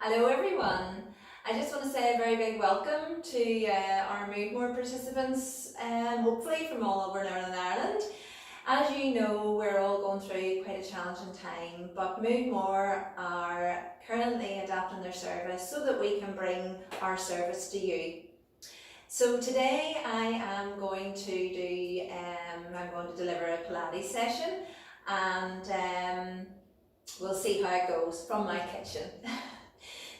Hello everyone. I just want to say a very big welcome to our Moodmore participants, hopefully from all over Northern Ireland. As you know, we're all going through quite a challenging time, but Moodmore are currently adapting their service so that we can bring our service to you. So today I am going to deliver a Pilates session, and we'll see how it goes from my kitchen.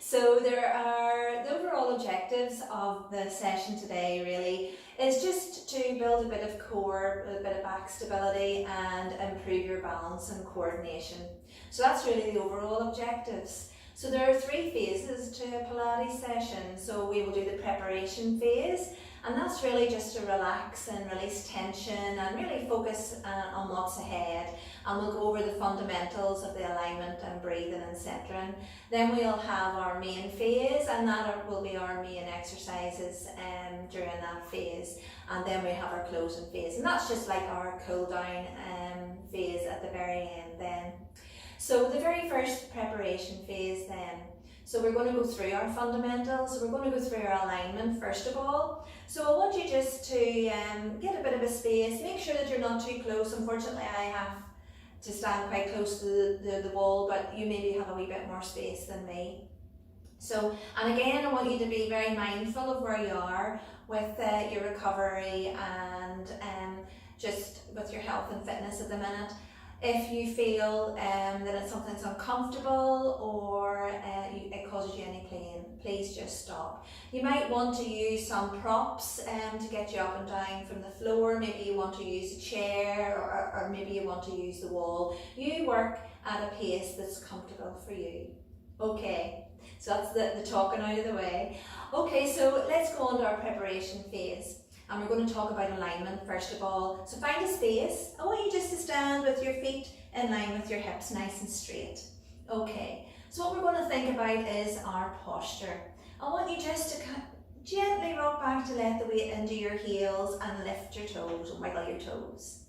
So there are the overall objectives of the session today really is just to build a bit of core, a bit of back stability and improve your balance and coordination. So that's really the overall objectives. So there are 3 phases to a Pilates session. So we will do the preparation phase, and that's really just to relax and release tension and really focus on what's ahead. And we'll go over the fundamentals of the alignment and breathing and centering. Then we'll have our main phase, and that will be our main exercises during that phase. And then we have our closing phase, and that's just like our cool down phase at the very end then. So the very first preparation phase then. So we're going to go through our fundamentals. We're going to go through our alignment first of all. So I want you just to get a bit of a space. Make sure that you're not too close. Unfortunately, I have to stand quite close to the wall, but you maybe have a wee bit more space than me. So, and again, I want you to be very mindful of where you are with your recovery and just with your health and fitness at the minute. If you feel that it's something that's uncomfortable or it causes you any pain, please just stop. You might want to use some props to get you up and down from the floor. Maybe you want to use a chair or maybe you want to use the wall. You work at a pace that's comfortable for you. Okay, so that's the talking out of the way. Okay, so let's go on to our preparation phase. And we're going to talk about alignment first of all. So find a space. I want you just to stand with your feet in line with your hips, nice and straight. Okay, so what we're going to think about is our posture. I want you just to gently rock back to let the weight into your heels and lift your toes and wiggle your toes.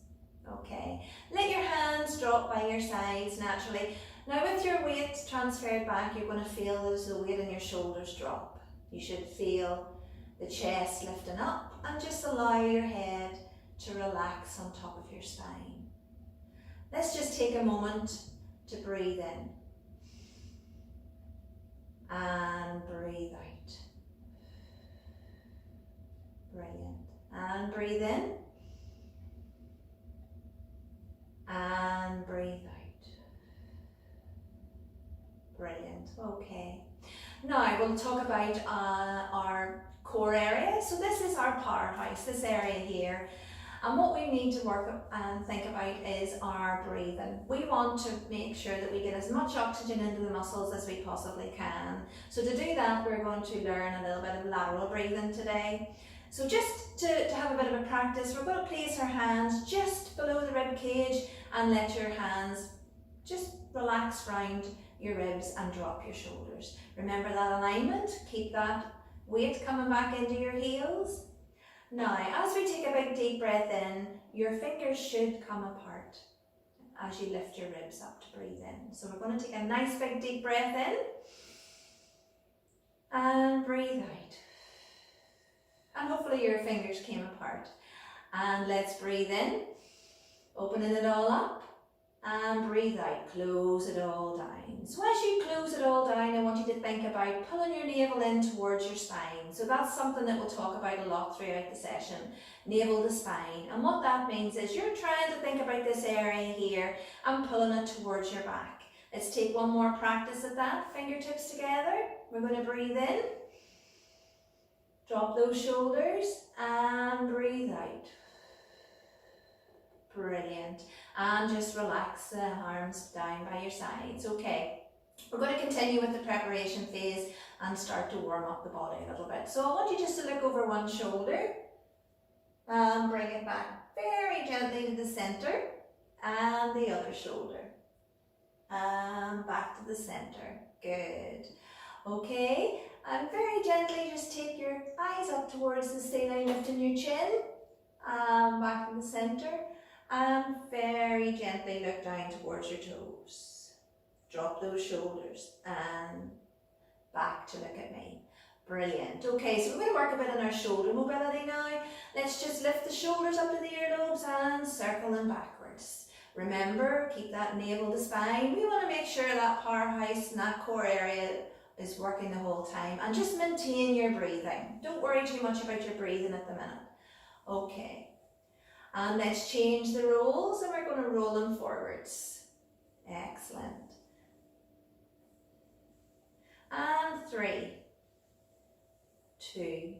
Okay, let your hands drop by your sides naturally. Now with your weight transferred back, you're going to feel as the weight in your shoulders drop. You should feel the chest lifting up, and just allow your head to relax on top of your spine. Let's just take a moment to breathe in and breathe out. Brilliant. And breathe in and breathe out. Brilliant. Okay. Now we'll talk about our core area. So this is our powerhouse, this area here. And what we need to work and think about is our breathing. We want to make sure that we get as much oxygen into the muscles as we possibly can. So to do that, we're going to learn a little bit of lateral breathing today. So just to have a bit of a practice, we're going to place our hands just below the rib cage and let your hands just relax round your ribs and drop your shoulders. Remember that alignment, keep that weight coming back into your heels. Now, as we take a big deep breath in, your fingers should come apart as you lift your ribs up to breathe in. So we're going to take a nice big deep breath in and breathe out. And hopefully your fingers came apart. And let's breathe in, opening it all up. And breathe out, close it all down. So as you close it all down, I want you to think about pulling your navel in towards your spine. So that's something that we'll talk about a lot throughout the session, navel to spine. And what that means is you're trying to think about this area here and pulling it towards your back. Let's take one more practice at that, fingertips together. We're going to breathe in, drop those shoulders and breathe out. Brilliant. And just relax the arms down by your sides. Okay, we're going to continue with the preparation phase and start to warm up the body a little bit. So I want you just to look over one shoulder and bring it back very gently to the center, and the other shoulder and back to the center. Good. Okay, and very gently just take your eyes up towards the ceiling, lifting your chin and back to the center. And very gently look down towards your toes. Drop those shoulders and to look at me. Brilliant. Okay, so we're going to work a bit on our shoulder mobility now. Let's just lift the shoulders up to the earlobes and circle them backwards. Remember, keep that navel to spine. We want to make sure that powerhouse and that core area is working the whole time, and just maintain your breathing. Don't worry too much about your breathing at the minute. Okay, and let's change the rolls, and we're going to roll them forwards. Excellent. And 3, 2,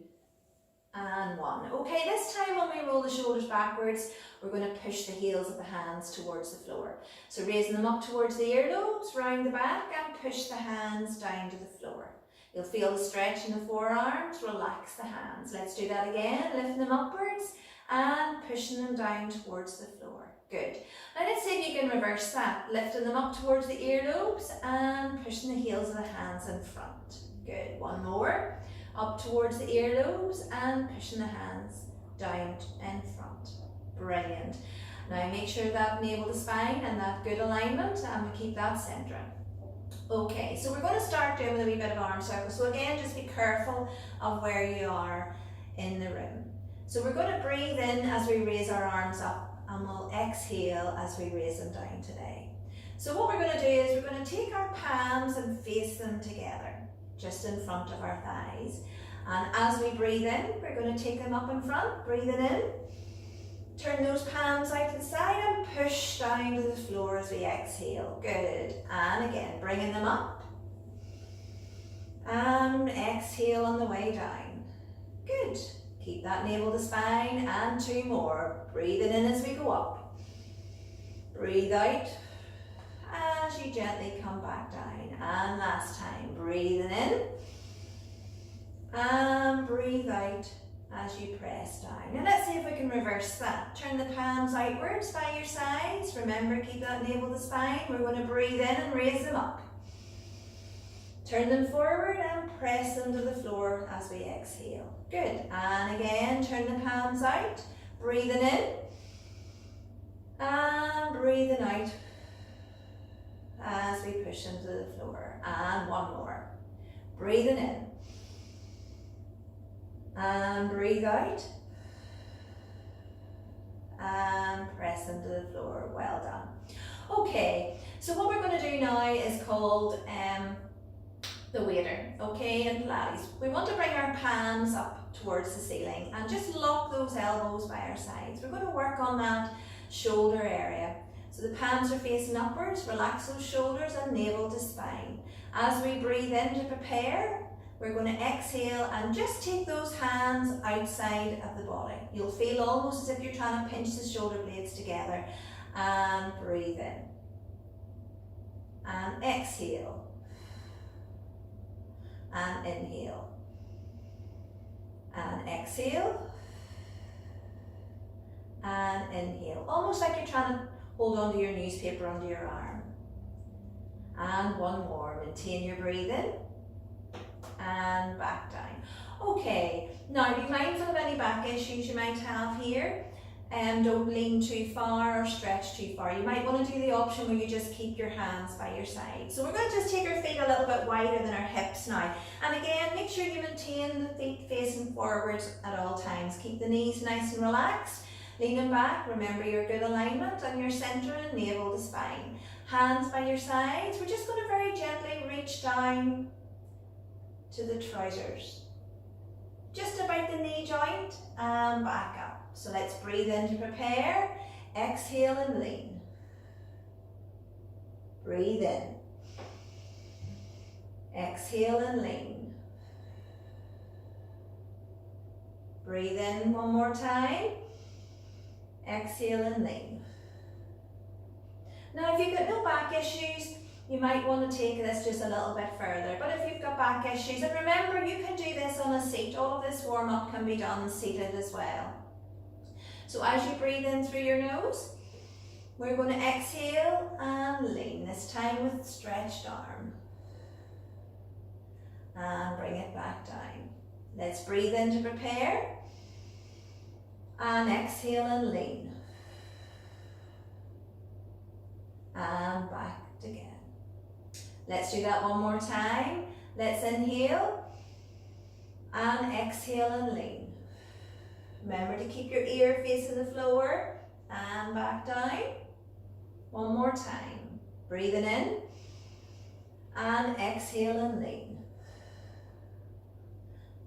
and 1. Okay, this time when we roll the shoulders backwards, we're going to push the heels of the hands towards the floor. So raising them up towards the earlobes, round the back, and push the hands down to the floor. You'll feel the stretch in the forearms, relax the hands. Let's do that again, lifting them upwards and pushing them down towards the floor. Good. Now let's see if you can reverse that, lifting them up towards the earlobes and pushing the heels of the hands in front. Good. One more. Up towards the earlobes and pushing the hands down in front. Brilliant. Now make sure that navel to spine and that good alignment, and we keep that centering. Okay, so we're going to start doing with a wee bit of arm circle. So again, just be careful of where you are in the room. So we're going to breathe in as we raise our arms up, and we'll exhale as we raise them down today. So what we're going to do is we're going to take our palms and face them together, just in front of our thighs. And as we breathe in, we're going to take them up in front, breathing in. Turn those palms out to the side and push down to the floor as we exhale. Good. And again, bringing them up. And exhale on the way down. Good. Keep that navel to spine, and 2 more. Breathing in as we go up. Breathe out as you gently come back down. And last time, breathing in. And breathe out as you press down. Now let's see if we can reverse that. Turn the palms outwards by your sides. Remember, keep that navel to spine. We're going to breathe in and raise them up. Turn them forward and press them to the floor as we exhale. Good. And again, turn the palms out. Breathing in. And breathing out as we push them to the floor. And 1 more. Breathing in. And breathe out. And press them to the floor. Well done. Okay, so what we're going to do now is called the waiter, okay, in Pilates. We want to bring our palms up towards the ceiling and just lock those elbows by our sides. We're going to work on that shoulder area. So the palms are facing upwards, relax those shoulders and navel to spine. As we breathe in to prepare, we're going to exhale and just take those hands outside of the body. You'll feel almost as if you're trying to pinch the shoulder blades together. And breathe in. And exhale. And inhale. And exhale. And inhale. Almost like you're trying to hold onto your newspaper under your arm. And 1 more. Maintain your breathing. And back down. Okay, now be mindful of any back issues you might have here, and don't lean too far or stretch too far. You might want to do the option where you just keep your hands by your side. So we're going to just take our feet a little bit wider than our hips now. And again, make sure you maintain the feet facing forwards at all times. Keep the knees nice and relaxed. Leaning back, remember your good alignment and your centre and navel to spine. Hands by your sides. We're just going to very gently reach down to the trousers, just about the knee joint, and back up. So let's breathe in to prepare. Exhale and lean. Breathe in. Exhale and lean. Breathe in 1 more time. Exhale and lean. Now if you've got no back issues, you might want to take this just a little bit further. But if you've got back issues, and remember, you can do this on a seat. All of this warm-up can be done seated as well. So as you breathe in through your nose, we're going to exhale and lean, this time with stretched arm. And bring it back down. Let's breathe in to prepare. And exhale and lean. And back again. Let's do that 1 more time. Let's inhale and exhale and lean. Remember to keep your ear facing the floor and back down. One more time. Breathing in and exhale and lean.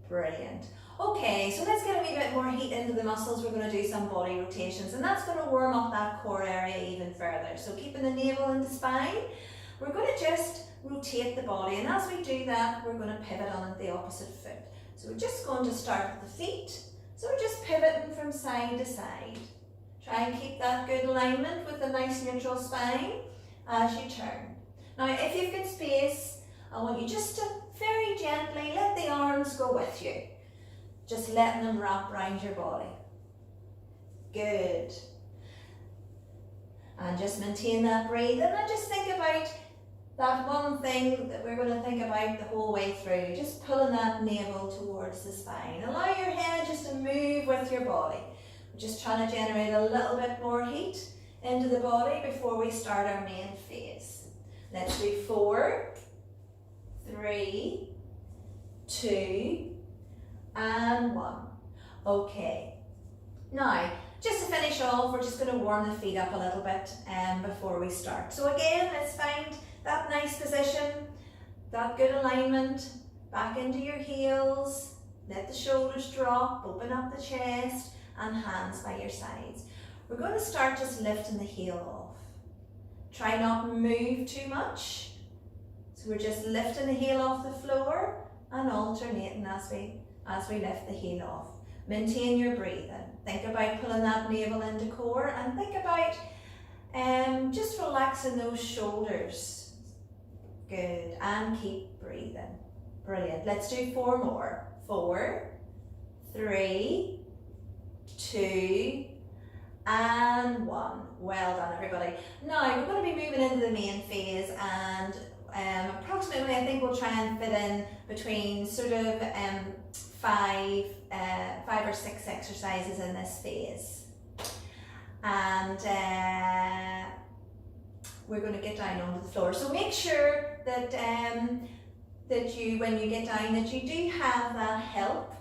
Brilliant. Okay, so let's get a wee bit more heat into the muscles. We're going to do some body rotations, and that's going to warm up that core area even further. So keeping the navel and the spine, we're going to just rotate the body, and as we do that, we're going to pivot on the opposite foot. So we're just going to start with the feet. So we're just pivoting from side to side. Try and keep that good alignment with a nice neutral spine as you turn. Now, if you've got space, I want you just to very gently let the arms go with you. Just letting them wrap around your body. Good. And just maintain that breathing, and just think about that one thing that we're going to think about the whole way through. Just pulling that navel towards the spine. Allow your head just to move with your body. We're just trying to generate a little bit more heat into the body before we start our main phase. Let's do 4, 3, 2, and 1. Okay. Now, just to finish off, we're just going to warm the feet up a little bit before we start. So again, let's find that nice position, that good alignment, back into your heels, let the shoulders drop, open up the chest, and hands by your sides. We're going to start just lifting the heel off. Try not to move too much. So we're just lifting the heel off the floor and alternating as we lift the heel off. Maintain your breathing. Think about pulling that navel into core, and think about just relaxing those shoulders. Good, and keep breathing. Brilliant. Let's do 4 more. 4, 3, 2, and 1. Well done, everybody. Now we're going to be moving into the main phase, and approximately I think we'll try and fit in between sort of 5 or 6 exercises in this phase. And we're going to get down onto the floor. So make sure that that you, when you get down, that you do have that help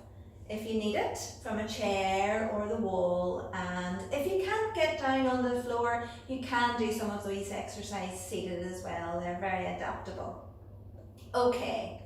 if you need it from a chair or the wall. And if you can't get down on the floor, you can do some of these exercises seated as well. They're very adaptable. Okay,